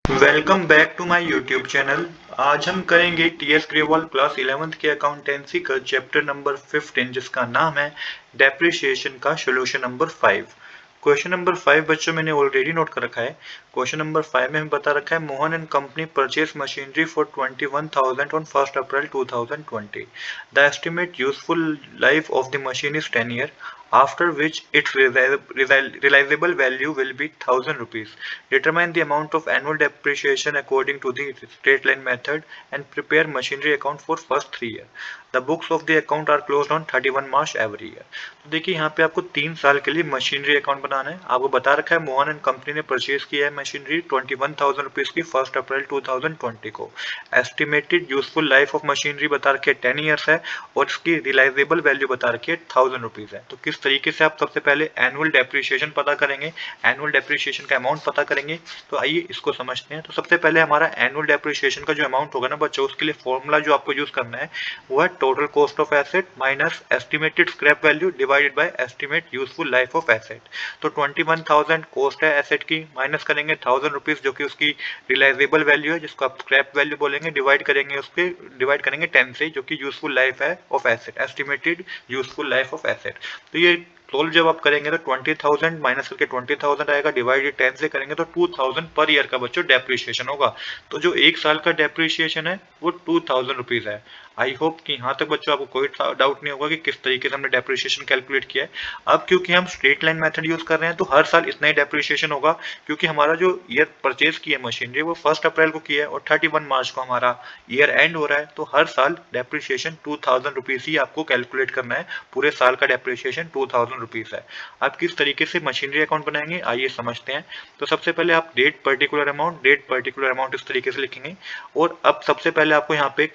Welcome back to my YouTube channel. आज हम करेंगे टीएस ग्रेवाल क्लास 11th के अकाउंटेंसी का चैप्टर नंबर 15 जिसका नाम है डेप्रिसिएशन का सोल्यूशन नंबर 5। क्वेश्चन नंबर 5 बच्चों मैंने ऑलरेडी नोट कर रखा है। क्वेश्चन नंबर 5 में हमें बता रखा है Mohan and company purchase machinery for 21,000 on 1 April 2020। The estimate useful life of the machine is 10 year after which its realizable value will be 1,000 rupees. Determine the amount of annual depreciation according to the straight line method and prepare machinery account for first 3 years. The books of the account are closed on 31 March every year. तो देखिए यहाँ पे आपको 3 साल के लिए machinery account बनाना है। आपको बता रखा है मोहन एंड कंपनी ने परचेज किया है मशीनरी 21,000 रुपीज की 1 अप्रैल 2020 को। Estimated useful life of machinery बता रखी है 10 ईयर्स है और इसकी रिलाइजेबल वैल्यू बता रखी है 1,000 रुपीज है। तो किस तरीके से आप सबसे पहले एनुअल डेप्रिसिएशन पता करेंगे, एनुअल डेप्रिसिएशन का अमाउंट पता करेंगे। तो आइए इसको समझते हैं। तो सबसे पहले हमारा एनुअल डेप्रिसिएशन का जो अमाउंट होगा ना बच्चों, उसके लिए फॉर्मूला जो आपको यूज करना है वो है total cost of asset minus estimated scrap value divided by estimate useful life of asset. तो 21,000 कॉस्ट है एसेट की, माइनस करेंगे 1,000 रुपीज जो कि उसकी रिलाइजेबल वैल्यू है जिसको आप स्क्रैप वैल्यू बोलेंगे, डिवाइड करेंगे 10 से जो कि यूजफुल लाइफ है of asset, estimated useful life of asset. तो ये सोल्व जब आप करेंगे तो 20,000 माइनस करके 20,000 आएगा, डिवाइडेड 10 से करेंगे तो 2,000 पर ईयर का बच्चों डेप्रिसिएशन होगा। तो जो एक साल का डेप्रिसिएशन है वो 2,000 रुपीज है। आई होप कि यहाँ तक बच्चों आपको कोई डाउट नहीं होगा कि किस तरीके से हमने डेप्रिसिएशन कैलकुलेट किया है। अब क्योंकि हम स्ट्रेट लाइन मेथड यूज कर रहे हैं तो हर साल इतना ही डेप्रिसिएशन होगा, क्योंकि हमारा जो ईयर परचेज किया मशीनरी वो 1 अप्रैल को किया है और 31 मार्च को हमारा ईयर एंड हो रहा है। तो हर साल डेप्रिसिएशन 2,000 रुपीज ही आपको कैलकुलेट करना है। पूरे साल का डेप्रिसिएशन 2,000 रुपीज है। आप किस तरीके से मशीनरी अकाउंट बनाएंगे आइए समझते हैं। तो सबसे पहले आप डेट पर्टिकुलर अमाउंट इस तरीके से लिखेंगे। और अब सबसे पहले आपको यहाँ पे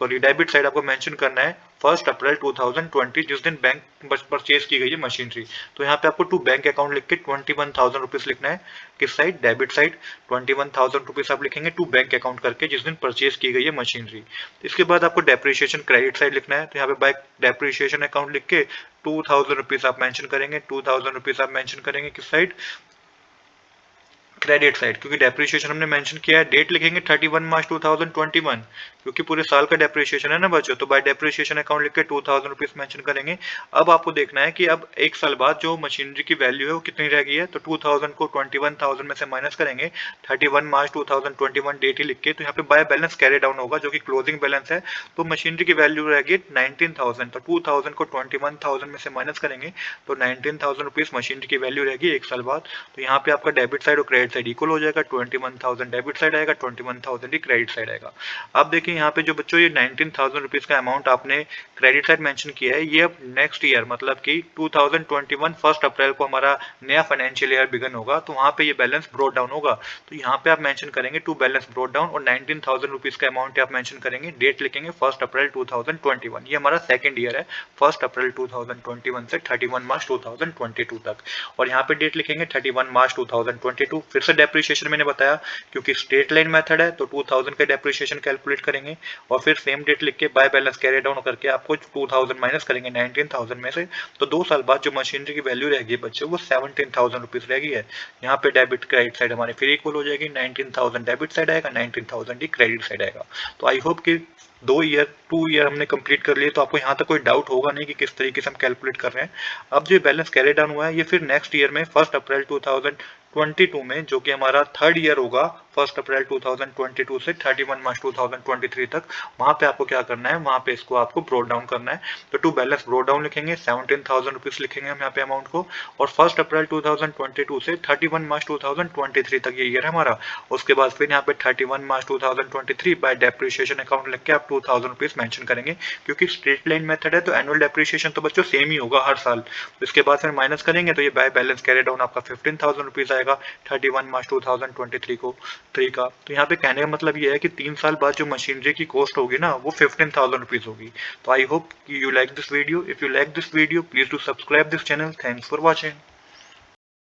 डेबिट साइड आपको मेंशन करना है 1 अप्रैल 2020 जिस दिन बैंक परचेज की गई है मशीनरी। तो यहाँ पे आपको टू बैंक अकाउंट लिख के 21,000 रुपीज लिखना है। किस साइड? डेबिट साइड 21,000 रुपीज आप लिखेंगे टू बैंक अकाउंट करके जिस दिन परचेज की गई है मशीनरी। इसके बाद आपको डेप्रिसिएशन क्रेडिट साइड लिखना है। तो यहाँ पे बाय डेप्रिसिएशन अकाउंट लिख के 2,000 रुपीज आप मेंशन करेंगे। 2,000 रुपीज आप मेंशन करेंगे किस साइड? क्रेडिट साइड, क्योंकि डेप्रिसिएशन हमने मेंशन किया है। डेट लिखेंगे 31 मार्च 2021 क्योंकि पूरे साल का डेप्रिसिएशन है ना बच्चों। तो बाय डेप्रिसिएशन अकाउंट लिख के 2,000 रुपीज मेंशन करेंगे। अब आपको देखना है कि अब एक साल बाद जो मशीनरी की वैल्यू है वो कितनी रह गई है। तो 2,000 को 21,000 में से माइनस करेंगे 31 मार्च 2021 डेट ही लिख के। तो यहाँ पे बाय बैलेंस कैरी डाउन होगा जो कि क्लोजिंग बैलेंस है। तो मशीनरी की वैल्यू रहेगी 19,000। तो 2,000 को 21,000 में से माइनस करेंगे तो 19,000 रुपीज मशीनरी की वैल्यू रहेगी एक साल बाद। तो यहाँ पे आपका डेबिट साइड और क्रेडिट साइड इक्वल हो जाएगा। 21,000 डेबिट साइड आएगा, 21,000 ही क्रेडिट साइड आएगा। अब देखिए यहाँ पे जो बच्चों ये 19,000 रुपीज का अमाउंट आपने क्रेडिट साइड मेंशन किया है, ये अब नेक्स्ट ईयर मतलब कि 2021 1 अप्रैल को हमारा नया फाइनेंशियल ईयर बिगन होगा। तो वहाँ पे ये बैलेंस ब्रोट डाउन होगा। तो यहाँ पे आप मेंशन करेंगे टू बैलेंस ब्रोट डाउन और 19,000 रुपीज का अमाउंट आप मेंशन करेंगे। डेट लिखेंगे 1 अप्रैल 2021। ये हमारा सेकंड ईयर है 1 अप्रैल 2021 से 31 मार्च 2022 तक। और यहाँ पे डेट लिखेंगे 31 मार्च 2022। फिर से डेप्रिसिएशन मैंने बताया क्योंकि स्ट्रेट लाइन मेथड है तो 2,000 का डेप्रिसिएशन कैलकुलेट करेंगे और फिर सेम डेट लिख के बाय बैलेंस कैरी डाउन करके आपको 2,000 माइनस करेंगे 19,000 में से। तो 2 साल बाद जो मशीनरी की वैल्यू रहेगी बच्चों वो 17,000 रुपीज रहेगी है। यहाँ पे डेबिट क्रेडिट साइड हमारे फिर इक्वल हो जाएगी। 19,000 डेबिट साइड आएगा, 19,000 ही क्रेडिट साइड आएगा। तो आई होप कि 2 ईयर हमने कंप्लीट कर लिए तो आपको यहाँ तक कोई डाउट होगा नहीं कि किस तरीके से हम कैलकुलेट कर रहे हैं। अब जो बैलेंस कैरी डाउन हुआ है ये फिर नेक्स्ट ईयर में 1 अप्रैल 2022 में जो कि हमारा थर्ड ईयर होगा 1 अप्रैल 2022 से 31 मार्च 2023 तक, वहां पे आपको क्या करना है, वहां पे इसको आपको ब्रोट डाउन करना है। तो टू बैलेंस ब्रोट डाउन लिखेंगे 17,000 रुपीज लिखेंगे हम यहाँ पे अमाउंट को। और 1 अप्रैल 2022 से 31 मार्च 2023 तक ये ईयर है हमारा। उसके बाद फिर यहाँ पे 31 मार्च 2023 बाय डेप्रिसिएशन अकाउंट लिख के आप 2,000 रुपीज मेंशन करेंगे क्योंकि स्ट्रेट लाइन मेथड है तो एनुअल डेप्रिसिएशन तो बच्चों सेम ही होगा हर साल। इसके बाद फिर माइनस करेंगे तो ये बाय बैलेंस कैरी डाउन आपका 15,000 रुपीज आएगा 31 मार्च 2023 को 3 का। तो यहाँ पे कहने का मतलब ये है कि 3 साल बाद जो मशीनरी की कॉस्ट होगी ना वो 15,000 रुपीज होगी। तो I hope you like this video. If you like this video please do subscribe this channel. Thanks for watching.